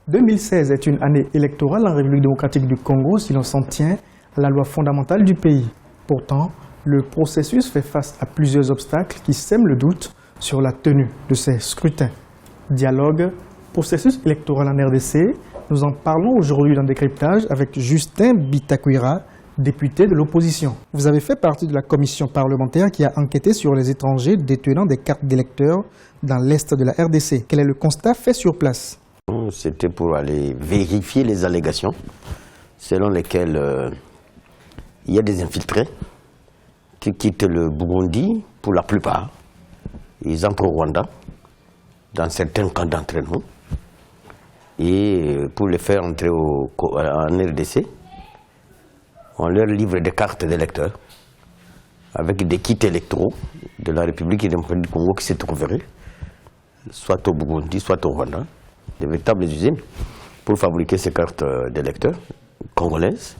2016 est une année électorale en République démocratique du Congo si l'on s'en tient à la loi fondamentale du pays. Pourtant, le processus fait face à plusieurs obstacles qui sèment le doute sur la tenue de ces scrutins. Dialogue, processus électoral en RDC, nous en parlons aujourd'hui dans Décryptage avec Justin Bitakwira, député de l'opposition. Vous avez fait partie de la commission parlementaire qui a enquêté sur les étrangers détenant des cartes d'électeurs dans l'est de la RDC. Quel est le constat fait sur place? C'était pour aller vérifier les allégations selon lesquelles il y a des infiltrés qui quittent le Burundi pour la plupart. Ils entrent au Rwanda dans certains camps d'entraînement et pour les faire entrer en RDC, on leur livre des cartes d'électeurs avec des kits électoraux de la République démocratique du Congo qui se trouveraient soit au Burundi, soit au Rwanda, des véritables usines pour fabriquer ces cartes d'électeurs congolaises.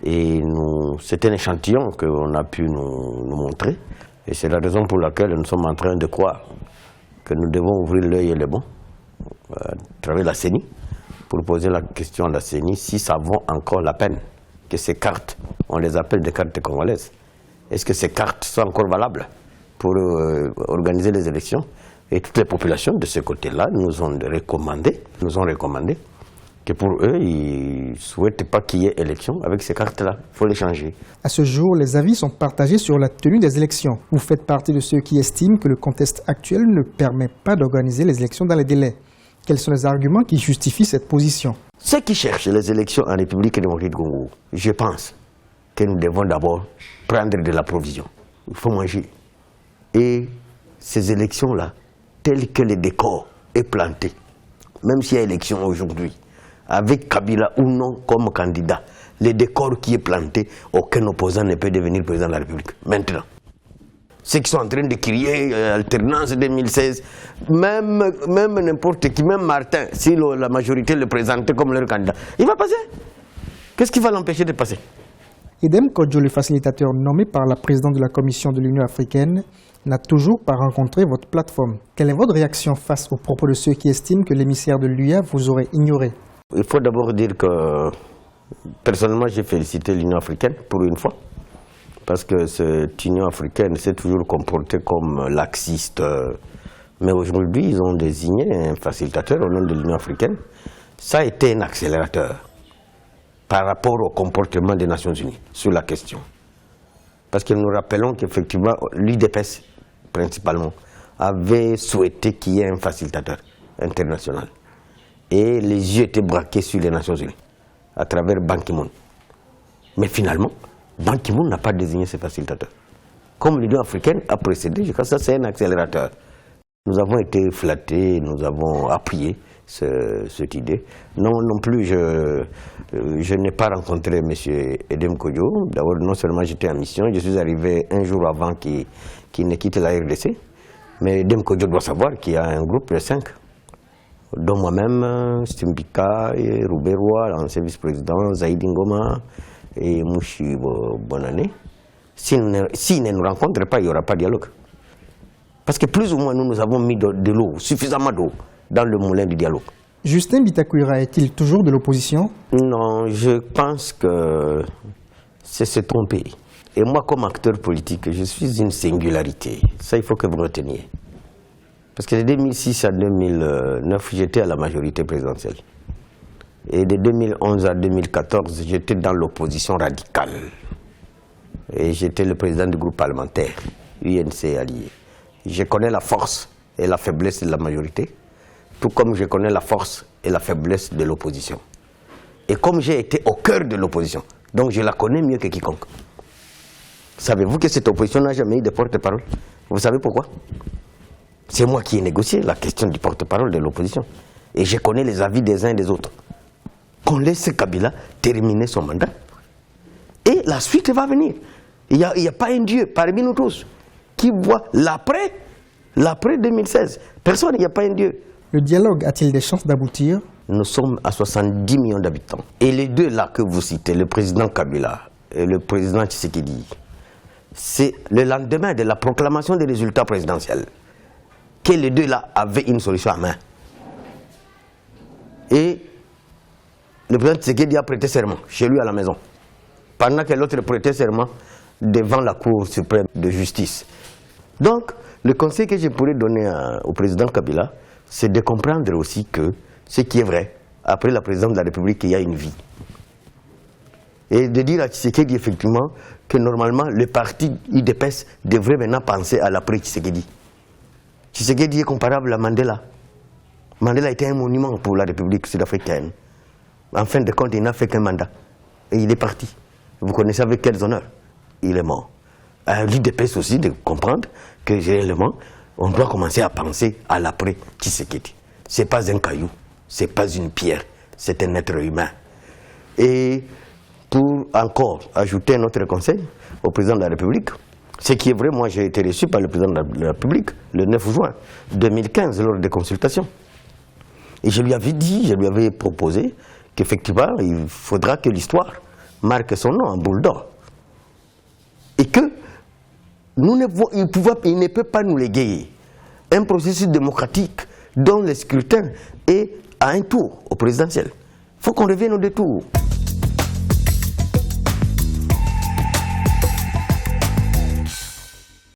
Et c'est un échantillon qu'on a pu nous montrer. Et c'est la raison pour laquelle nous sommes en train de croire que nous devons ouvrir l'œil et les bons à travers la CENI pour poser la question à la CENI si ça vaut encore la peine que ces cartes, on les appelle des cartes congolaises. Est-ce que ces cartes sont encore valables pour organiser les élections? Et toutes les populations de ce côté-là nous ont recommandé que pour eux, ils ne souhaitent pas qu'il y ait élection avec ces cartes-là. Il faut les changer. À ce jour, les avis sont partagés sur la tenue des élections. Vous faites partie de ceux qui estiment que le contexte actuel ne permet pas d'organiser les élections dans les délais. Quels sont les arguments qui justifient cette position? Ceux qui cherchent les élections en République démocratique du Congo, je pense que nous devons d'abord prendre de la provision. Il faut manger. Et ces élections-là, telles que le décor est planté, même s'il y a élection aujourd'hui, avec Kabila ou non comme candidat, le décor qui est planté, aucun opposant ne peut devenir président de la République. Maintenant, ceux qui sont en train de crier alternance 2016, même n'importe qui, même Martin, si la majorité le présentait comme leur candidat, il va passer. Qu'est-ce qui va l'empêcher de passer? Edem Kodjo, le facilitateur nommé par la présidente de la Commission de l'Union africaine, n'a toujours pas rencontré votre plateforme. Quelle est votre réaction face aux propos de ceux qui estiment que l'émissaire de l'UA vous aurait ignoré? Il faut d'abord dire que, personnellement, j'ai félicité l'Union africaine pour une fois. Parce que cette Union africaine s'est toujours comportée comme laxiste. Mais aujourd'hui, ils ont désigné un facilitateur au nom de l'Union africaine. Ça a été un accélérateur par rapport au comportement des Nations Unies sur la question. Parce que nous rappelons qu'effectivement, l'UDPS, principalement, avait souhaité qu'il y ait un facilitateur international. Et les yeux étaient braqués sur les Nations Unies, à travers Ban Ki-moon. Mais finalement, Ban Ki-moon n'a pas désigné ce facilitateur. Comme l'Union africaine a précédé, je crois que ça c'est un accélérateur. Nous avons été flattés, nous avons appuyé cette idée. Non plus, je n'ai pas rencontré M. Edem Kodjo. D'abord, non seulement j'étais en mission, je suis arrivé un jour avant qu'il ne quitte la RDC. Mais Edem Kodjo doit savoir qu'il y a un groupe de 5, dont moi-même, Stimbika, Rouberois, l'ancien vice-président, Zaïd Ngoma et Mouchi Bonane. S'ils ne nous rencontrent pas, il n'y aura pas de dialogue. Parce que plus ou moins, nous avons mis de l'eau, suffisamment d'eau, dans le moulin du dialogue. Justin Bitakwira est-il toujours de l'opposition? Non, je pense que c'est se tromper. Et moi, comme acteur politique, je suis une singularité. Ça, il faut que vous reteniez. Parce que de 2006 à 2009, j'étais à la majorité présidentielle. Et de 2011 à 2014, j'étais dans l'opposition radicale. Et j'étais le président du groupe parlementaire, UNC allié. Je connais la force et la faiblesse de la majorité, tout comme je connais la force et la faiblesse de l'opposition. Et comme j'ai été au cœur de l'opposition, donc je la connais mieux que quiconque. Savez-vous que cette opposition n'a jamais eu de porte-parole? Vous savez pourquoi? C'est moi qui ai négocié la question du porte-parole de l'opposition. Et je connais les avis des uns et des autres. Qu'on laisse Kabila terminer son mandat. Et la suite va venir. Il n'y a pas un Dieu parmi nous tous qui voit l'après 2016. Personne, il n'y a pas un Dieu. Le dialogue a-t-il des chances d'aboutir? Nous sommes à 70 millions d'habitants. Et les deux là que vous citez, le président Kabila et le président Tshisekedi, c'est le lendemain de la proclamation des résultats présidentiels que les deux là avaient une solution à main. Et le président Tshisekedi a prêté serment chez lui à la maison, pendant que l'autre prêtait serment devant la Cour suprême de justice. Donc, le conseil que je pourrais donner au président Kabila, c'est de comprendre aussi que ce qui est vrai, après la présidence de la République, il y a une vie. Et de dire à Tshisekedi effectivement que normalement le parti UDPS devrait maintenant penser à l'après Tshisekedi. Tshisekedi est comparable à Mandela. Mandela était un monument pour la République sud-africaine. En fin de compte, il n'a fait qu'un mandat. Et il est parti. Vous connaissez avec quels honneurs? Il est mort. L'UDPS aussi de comprendre que réellement, on doit commencer à penser à l'après Tshisekedi. Ce n'est pas un caillou, ce n'est pas une pierre, c'est un être humain. Et pour encore ajouter un autre conseil au président de la République, ce qui est vrai, moi j'ai été reçu par le président de la République le 9 juin 2015 lors des consultations. Et je lui avais dit, je lui avais proposé qu'effectivement il faudra que l'histoire marque son nom en boule d'or. Et que il ne peut pas nous léguer un processus démocratique dont le scrutin est à un tour au présidentiel. Il faut qu'on revienne au détour.